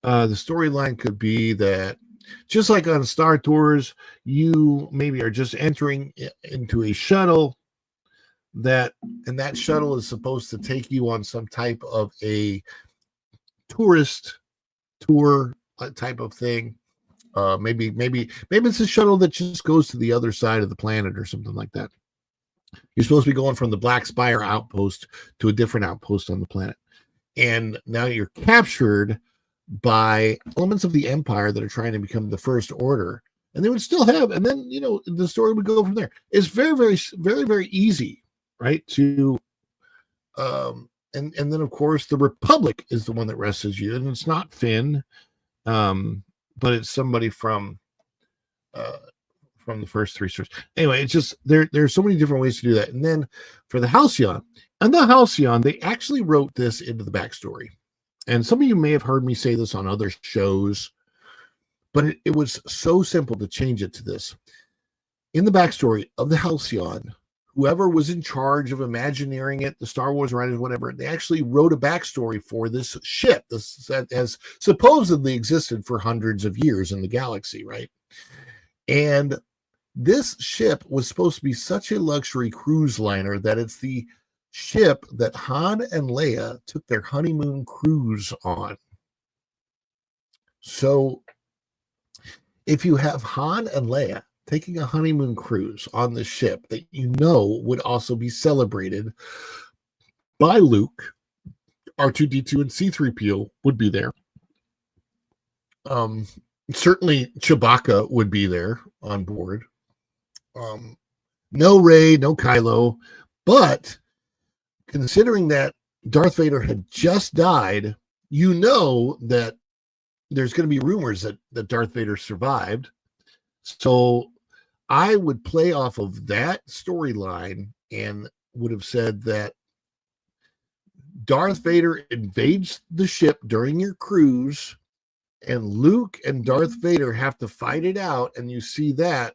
the storyline could be that just like on Star Tours, you maybe are just entering into a shuttle and that shuttle is supposed to take you on some type of a tourist tour type of thing. Maybe it's a shuttle that just goes to the other side of the planet or something like that. You're supposed to be going from the Black Spire outpost to a different outpost on the planet. And now you're captured by elements of the Empire that are trying to become the First Order. And they would still have, and then, the story would go from there. It's very, very, very, very easy, right? To, and then, of course, the Republic is the one that rescues you. And it's not Finn, but it's somebody from the first 3 stories. Anyway, it's just there's so many different ways to do that. And then for the Halcyon, they actually wrote this into the backstory. And some of you may have heard me say this on other shows, but it was so simple to change it to this. In the backstory of the Halcyon, whoever was in charge of imagineering it, the Star Wars writers, whatever, they actually wrote a backstory for this ship that has supposedly existed for hundreds of years in the galaxy, right? And this ship was supposed to be such a luxury cruise liner that it's the ship that Han and Leia took their honeymoon cruise on. So if you have Han and Leia taking a honeymoon cruise on the ship that would also be celebrated by Luke, R2-D2 and C-3PO would be there. Certainly Chewbacca would be there on board. No Rey, no Kylo, but considering that Darth Vader had just died, that there's going to be rumors that Darth Vader survived. So I would play off of that storyline and would have said that Darth Vader invades the ship during your cruise, and Luke and Darth Vader have to fight it out, and you see that.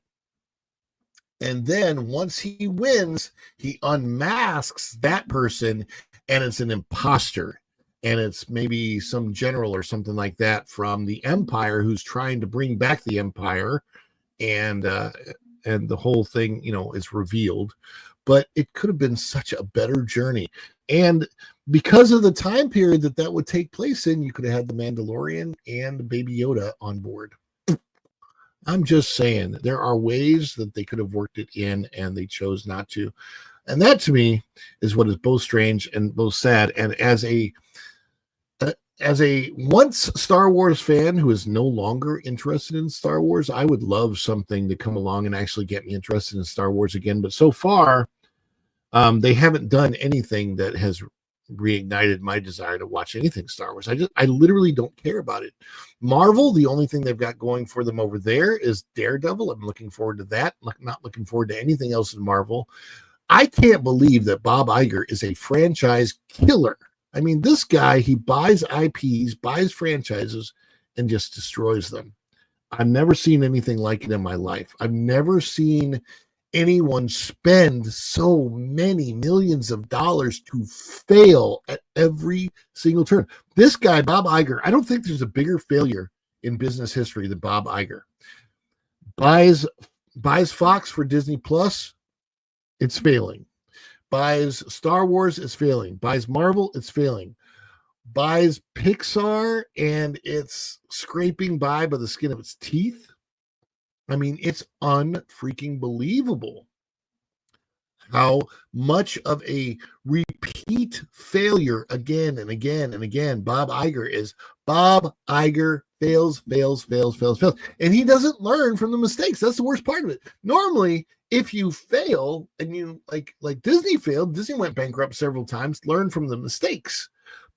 And then once he wins, he unmasks that person, and it's an imposter. And it's maybe some general or something like that from the Empire who's trying to bring back the Empire, and the whole thing, is revealed. But it could have been such a better journey. And because of the time period that would take place in, you could have had the Mandalorian and Baby Yoda on board. I'm just saying, there are ways that they could have worked it in, and they chose not to. And that, to me, is what is both strange and both sad. And as a once Star Wars fan who is no longer interested in Star Wars, I would love something to come along and actually get me interested in Star Wars again. But so far, they haven't done anything that has reignited my desire to watch anything Star Wars. I literally don't care about it. Marvel, the only thing they've got going for them over there is Daredevil. I'm looking forward to that. Not looking forward to anything else in Marvel. I can't believe that Bob Iger is a franchise killer. I mean, this guy, he buys IPs, buys franchises, and just destroys them. I've never seen anything like it in my life. I've never seen anyone spend so many millions of dollars to fail at every single turn. This guy, Bob Iger, I don't think there's a bigger failure in business history than Bob Iger. Buys Fox for Disney Plus, it's failing. Buys Star Wars, it's failing. Buys Marvel, it's failing. Buys Pixar, and it's scraping by the skin of its teeth. I mean, it's unfreaking believable how much of a repeat failure again and again and again Bob Iger is. Bob Iger fails. And he doesn't learn from the mistakes. That's the worst part of it. Normally, if you fail and you like Disney failed, Disney went bankrupt several times, learn from the mistakes.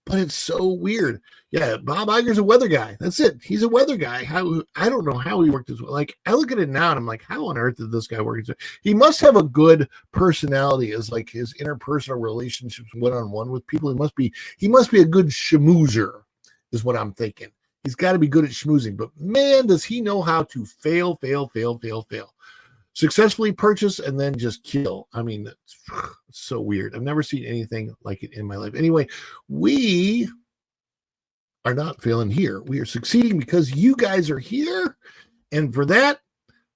But it's so weird. Yeah, Bob Iger's a weather guy. That's it. He's a weather guy. I don't know how he worked his way. Like, I look at it now and I'm like, how on earth did this guy work his way? He must have a good personality, as like his interpersonal relationships one-on-one with people. He must be a good schmoozer, is what I'm thinking. He's got to be good at schmoozing. But man, does he know how to fail. Successfully purchase and then just kill. I mean, it's so weird. I've never seen anything like it in my life. Anyway, we are not failing here. We are succeeding because you guys are here. And for that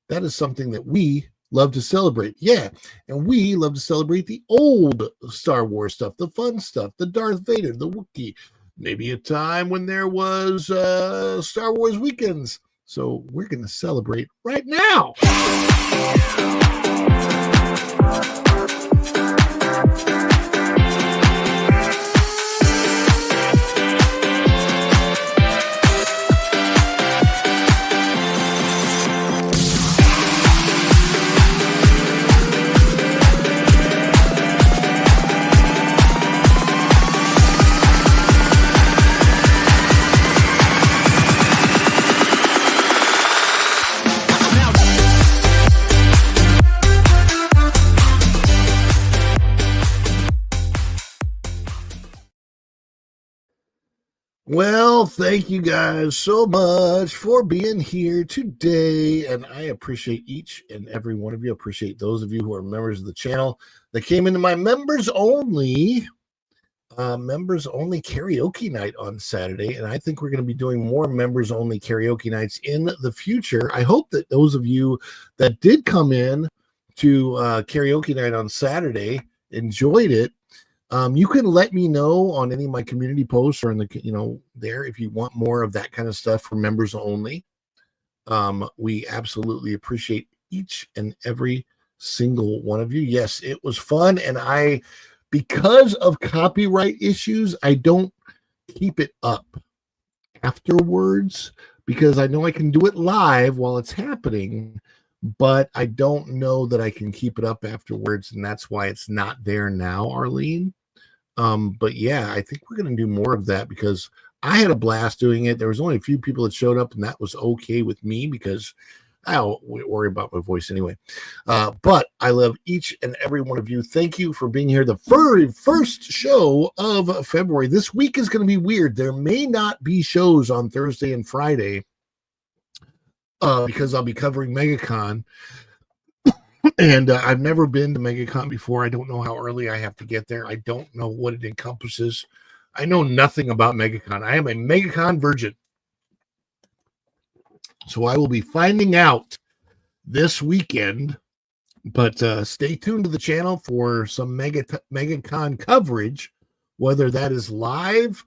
is something that we love to celebrate. Yeah. And we love to celebrate the old Star Wars stuff, the fun stuff, the Darth Vader, the Wookiee, maybe a time when there was Star Wars weekends. So we're going to celebrate right now. Well, thank you guys so much for being here today, and I appreciate each and every one of you. I appreciate those of you who are members of the channel that came into my members only karaoke night on Saturday, and I think we're going to be doing more members only karaoke nights in the future. I hope that those of you that did come in to karaoke night on Saturday enjoyed it. You can let me know on any of my community posts or in the, there, if you want more of that kind of stuff for members only. We absolutely appreciate each and every single one of you. Yes, it was fun. And because of copyright issues, I don't keep it up afterwards because I know I can do it live while it's happening, but I don't know that I can keep it up afterwards, and that's why it's not there now, Arlene. But yeah, I think we're going to do more of that because I had a blast doing it. There was only a few people that showed up, and that was okay with me because I'll worry about my voice anyway. But I love each and every one of you. Thank you for being here. The very first show of February. This week is going to be weird. There may not be shows on Thursday and Friday because I'll be covering MegaCon. And I've never been to MegaCon before. I don't know how early I have to get there. I don't know what it encompasses. I know nothing about MegaCon. I am a MegaCon virgin. So I will be finding out this weekend, but stay tuned to the channel for some MegaCon coverage, whether that is live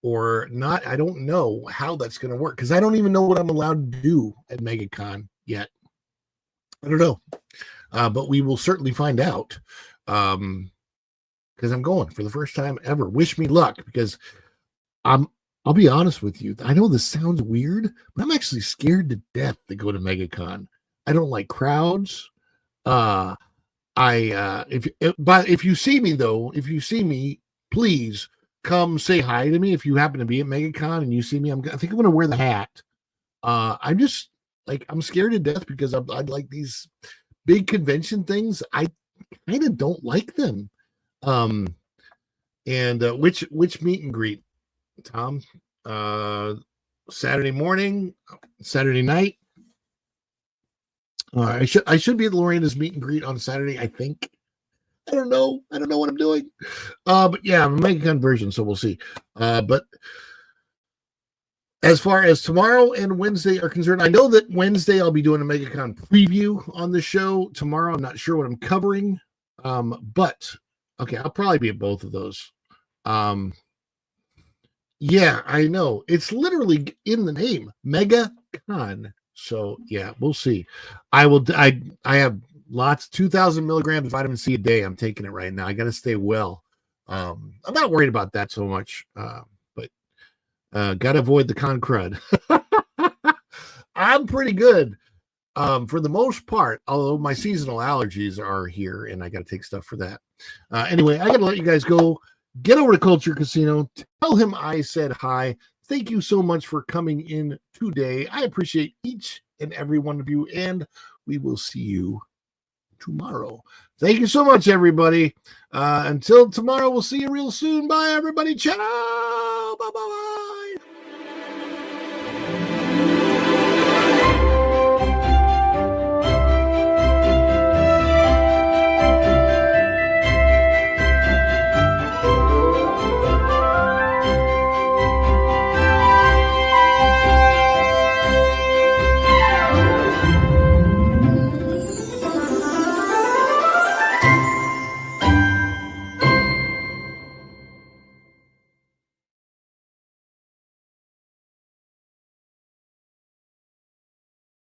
or not. I don't know how that's going to work because I don't even know what I'm allowed to do at MegaCon yet. I don't know, but we will certainly find out because I'm going for the first time ever. Wish me luck because I'll be honest with you. I know this sounds weird, but I'm actually scared to death to go to MegaCon. I don't like crowds. But if you see me though, please come say hi to me. If you happen to be at MegaCon and you see me, I think I'm going to wear the hat. I'm just like, I'm scared to death because I'd like these big convention things. I kind of don't like them. Which meet and greet? Tom, Saturday morning, Saturday night. I should be at Lorena's meet and greet on Saturday, I think. I don't know what I'm doing. But yeah, I'm a MegaCon version, so we'll see. But as far as tomorrow and Wednesday are concerned, I know that Wednesday I'll be doing a MegaCon preview on the show. Tomorrow, I'm not sure what I'm covering. But okay, I'll probably be at both of those. Yeah, I know. It's literally in the name, MegaCon. So yeah, we'll see. I have lots, 2,000 milligrams of vitamin C a day. I'm taking it right now. I got to stay well. I'm not worried about that so much, but got to avoid the con crud. I'm pretty good for the most part, although my seasonal allergies are here and I got to take stuff for that. Anyway, I got to let you guys go. Get over to Culture Casino. Tell him I said hi. Thank you so much for coming in today. I appreciate each and every one of you, and we will see you tomorrow. Thank you so much, everybody. Until tomorrow, we'll see you real soon. Bye, everybody. Ciao. Bye-bye.